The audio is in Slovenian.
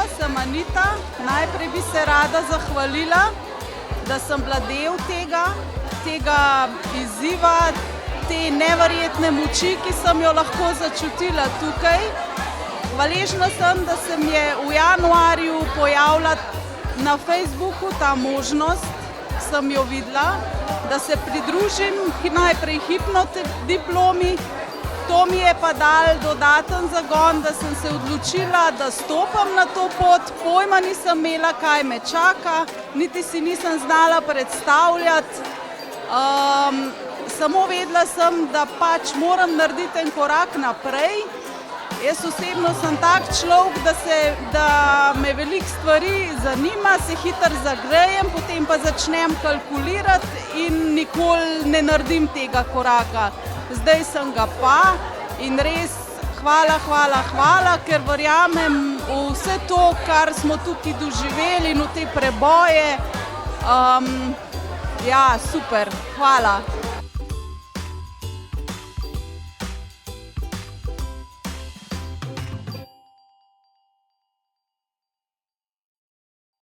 Živijo, sem Anita. Najprej bi se rada zahvalila, da sem bila del tega izziva, te neverjetne moči, ki sem jo lahko začutila tukaj. Hvaležna sem, da se mi je v januarju pojavila na Facebooku ta možnost, sem jo videla, da se pridružim najprej hipnodiplomi. To mi je pa dal dodaten zagon, da sem se odločila, da stopam na to pot. Pojma nisem imela, kaj me čaka, niti si nisem znala predstavljati. Samo vedela sem, da pač moram narediti en korak naprej. Jaz osebno sem tak človek, da me veliko stvari zanima, se hitro zagrejem, potem pa začnem kalkulirati in nikoli ne naredim tega koraka. Zdaj sem ga pa in res hvala, ker verjamem v vse to, kar smo tukaj doživeli in v te preboje. Ja, super, hvala.